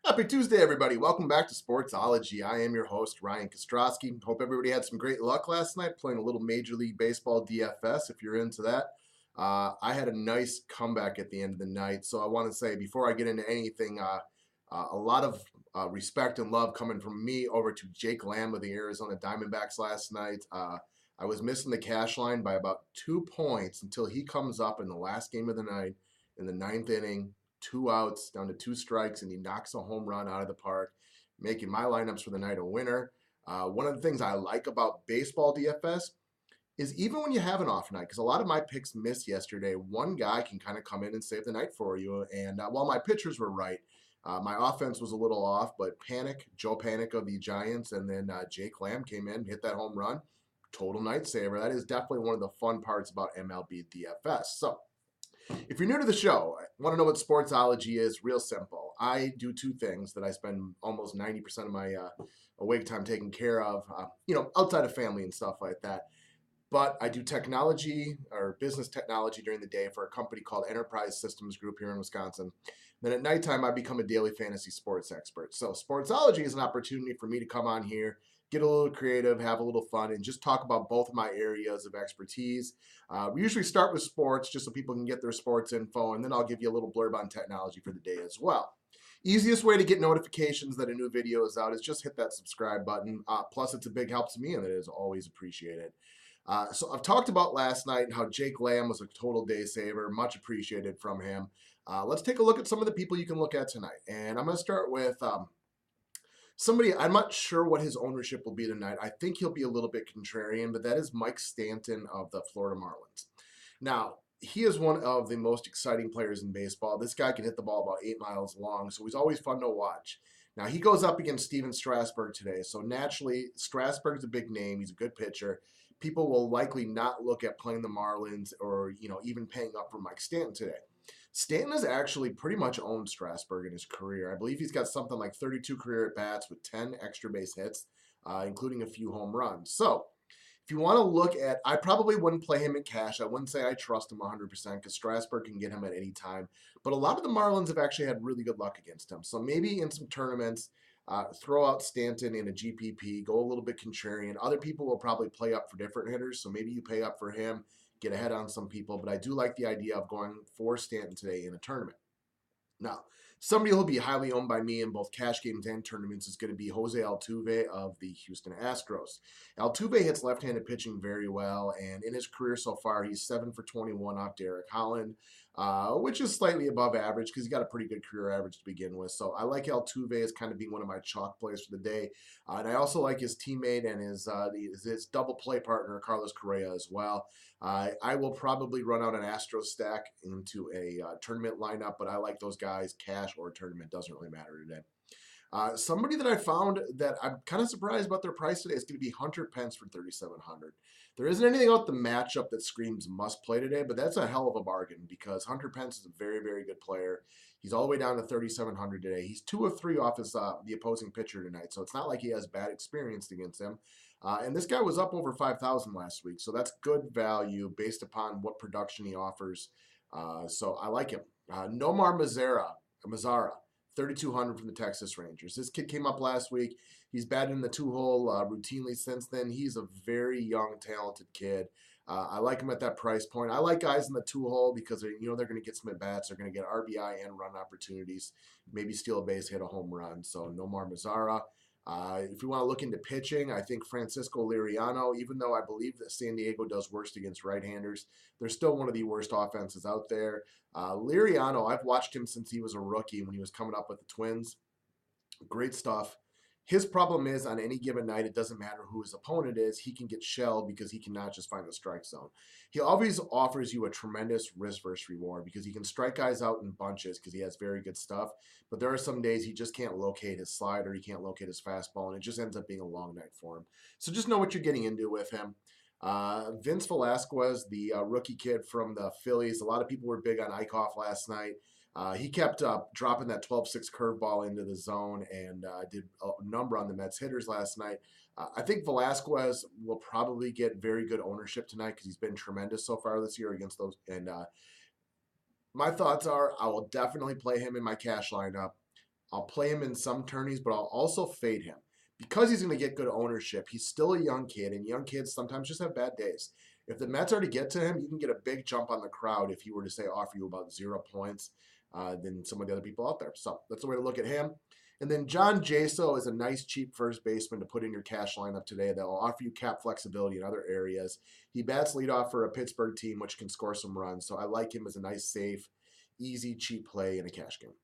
Happy Tuesday, everybody. Welcome back to Sportsology. I am your host, Ryan Kostrowski. Hope everybody had some great luck last night playing a little Major League Baseball DFS if you're into that. I had a nice comeback at the end of the night. So I want to say, before I get into anything, a lot of respect and love coming from me over to Jake Lamb of the Arizona Diamondbacks last night. I was missing the cash line by about 2 points until he comes up in the last game of the night in the ninth inning, 2 outs, down to 2 strikes, and he knocks a home run out of the park, making my lineups for the night a winner. One of the things I like about baseball DFS is even when you have an off night, because a lot of my picks missed yesterday, one guy can kind of come in and save the night for you. And while my pitchers were right, my offense was a little off, but Joe Panic of the Giants, and then Jake Lamb came in, hit that home run, total night saver. That is definitely one of the fun parts about MLB DFS. So if you're new to the show, want to know what Sportsology is, real simple. I do two things that I spend almost 90% of my awake time taking care of, outside of family and stuff like that. But I do technology or business technology during the day for a company called Enterprise Systems Group here in Wisconsin. Then at nighttime, I become a daily fantasy sports expert. So Sportsology is an opportunity for me to come on here, get a little creative, have a little fun, and just talk about both of my areas of expertise. We usually start with sports just so people can get their sports info, and then I'll give you a little blurb on technology for the day as well. Easiest way to get notifications that a new video is out is just hit that subscribe button. Plus, it's a big help to me, and it is always appreciated. So I've talked about last night and how Jake Lamb was a total day saver, much appreciated from him. Let's take a look at some of the people you can look at tonight. And I'm going to start with somebody, I'm not sure what his ownership will be tonight. I think he'll be a little bit contrarian, but that is Mike Stanton of the Florida Marlins. Now, he is one of the most exciting players in baseball. This guy can hit the ball about 8 miles long, so he's always fun to watch. Now, he goes up against Steven Strasburg today, so naturally, Strasburg's a big name. He's a good pitcher. People will likely not look at playing the Marlins or, even paying up for Mike Stanton today. Stanton has actually pretty much owned Strasburg in his career. I believe he's got something like 32 career at-bats with 10 extra base hits, including a few home runs. So if you want to look at, I probably wouldn't play him in cash. I wouldn't say I trust him 100% because Strasburg can get him at any time. But a lot of the Marlins have actually had really good luck against him. So maybe in some tournaments, throw out Stanton in a GPP, go a little bit contrarian. Other people will probably play up for different hitters. So maybe you pay up for him, get ahead on some people. But I do like the idea of going for Stanton today in a tournament. Now, somebody who'll be highly owned by me in both cash games and tournaments is going to be Jose Altuve of the Houston Astros. Altuve hits left-handed pitching very well, and in his career so far, he's 7 for 21 off Derek Holland, which is slightly above average because he got a pretty good career average to begin with. So I like Altuve as kind of being one of my chalk plays for the day, and I also like his teammate and his double play partner Carlos Correa as well. I will probably run out an Astros stack into a tournament lineup, but I like those guys, cash or tournament, doesn't really matter today. Somebody that I found that I'm kind of surprised about their price today is going to be Hunter Pence for 3,700. There isn't anything about the matchup that screams must play today, but that's a hell of a bargain because Hunter Pence is a very, very good player. He's all the way down to 3,700 today. He's 2 of 3 off his the opposing pitcher tonight, so it's not like he has bad experience against him. And this guy was up over 5,000 last week, so that's good value based upon what production he offers. So I like him. Nomar Mazara, 3,200 from the Texas Rangers. This kid came up last week. He's batted in the 2-hole routinely since then. He's a very young, talented kid. I like him at that price point. I like guys in the 2-hole because they're going to get some at-bats. They're going to get RBI and run opportunities, maybe steal a base, hit a home run. So Nomar Mazara. If you want to look into pitching, I think Francisco Liriano, even though I believe that San Diego does worst against right-handers, they're still one of the worst offenses out there. Liriano, I've watched him since he was a rookie when he was coming up with the Twins. Great stuff. His problem is on any given night, it doesn't matter who his opponent is, he can get shelled because he cannot just find the strike zone. He always offers you a tremendous risk versus reward because he can strike guys out in bunches because he has very good stuff. But there are some days he just can't locate his slider, he can't locate his fastball, and it just ends up being a long night for him. So just know what you're getting into with him. Vince Velasquez, the rookie kid from the Phillies. A lot of people were big on Eichhoff last night. He kept dropping that 12-6 curveball into the zone and did a number on the Mets hitters last night. I think Velasquez will probably get very good ownership tonight because he's been tremendous so far this year against those. And my thoughts are I will definitely play him in my cash lineup. I'll play him in some tourneys, but I'll also fade him because he's going to get good ownership. He's still a young kid, and young kids sometimes just have bad days. If the Mets are to get to him, you can get a big jump on the crowd if he were to say offer you about 0 points than some of the other people out there. So that's the way to look at him. And then John Jaso is a nice, cheap first baseman to put in your cash lineup today that will offer you cap flexibility in other areas. He bats leadoff for a Pittsburgh team, which can score some runs. So I like him as a nice, safe, easy, cheap play in a cash game.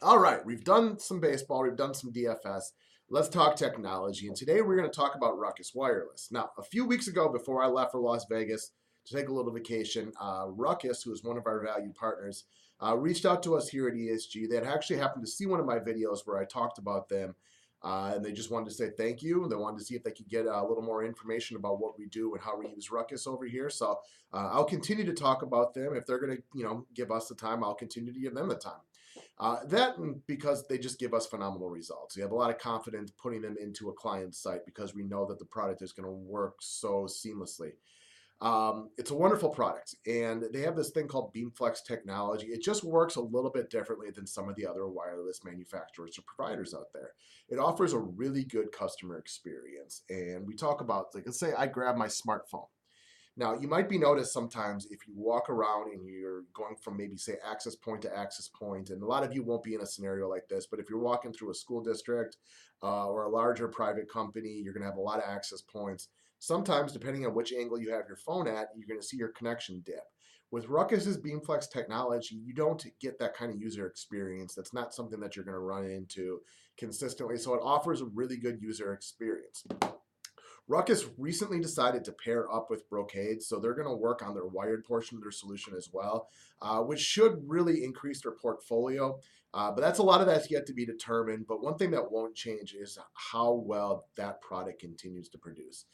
All right, we've done some baseball, we've done some DFS. Let's talk technology. And today we're going to talk about Ruckus Wireless. Now, a few weeks ago, before I left for Las Vegas to take a little vacation, Ruckus, who is one of our valued partners, reached out to us here at ESG. They had actually happened to see one of my videos where I talked about them, and they just wanted to say thank you. They wanted to see if they could get a little more information about what we do and how we use Ruckus over here. So I'll continue to talk about them. If they're going to, give us the time, I'll continue to give them the time. That because they just give us phenomenal results. We have a lot of confidence putting them into a client site because we know that the product is going to work so seamlessly. It's a wonderful product, and they have this thing called BeamFlex technology. It just works a little bit differently than some of the other wireless manufacturers or providers out there. It offers a really good customer experience, and we talk about, like, let's say I grab my smartphone. Now, you might be noticed sometimes if you walk around and you're going from maybe, say, access point to access point, and a lot of you won't be in a scenario like this, but if you're walking through a school district or a larger private company, you're going to have a lot of access points. Sometimes, depending on which angle you have your phone at, you're going to see your connection dip. With Ruckus's BeamFlex technology, you don't get that kind of user experience. That's not something that you're going to run into consistently, so it offers a really good user experience. Ruckus recently decided to pair up with Brocade, so they're going to work on their wired portion of their solution as well, which should really increase their portfolio. But that's a lot of that's yet to be determined. But one thing that won't change is how well that product continues to produce.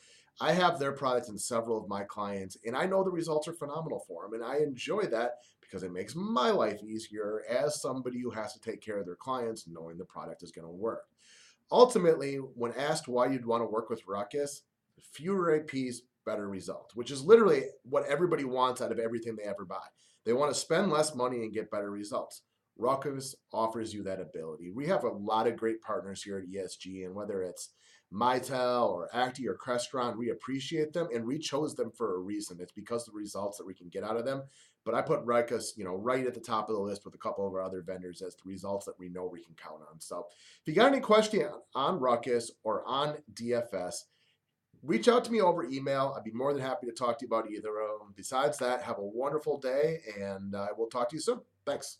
I have their products in several of my clients, and I know the results are phenomenal for them, and I enjoy that because it makes my life easier as somebody who has to take care of their clients, knowing the product is going to work. Ultimately, when asked why you'd want to work with Ruckus, fewer APs, better results, which is literally what everybody wants out of everything they ever buy. They want to spend less money and get better results. Ruckus offers you that ability. We have a lot of great partners here at ESG, and whether it's Mitel or Acti or Crestron, we appreciate them, and we chose them for a reason. It's because of the results that we can get out of them. But I put Ruckus, right at the top of the list with a couple of our other vendors as the results that we know we can count on. So if you got any question on Ruckus or on DFS, reach out to me over email. I'd be more than happy to talk to you about either of them. Besides that, have a wonderful day, and I will talk to you soon. Thanks.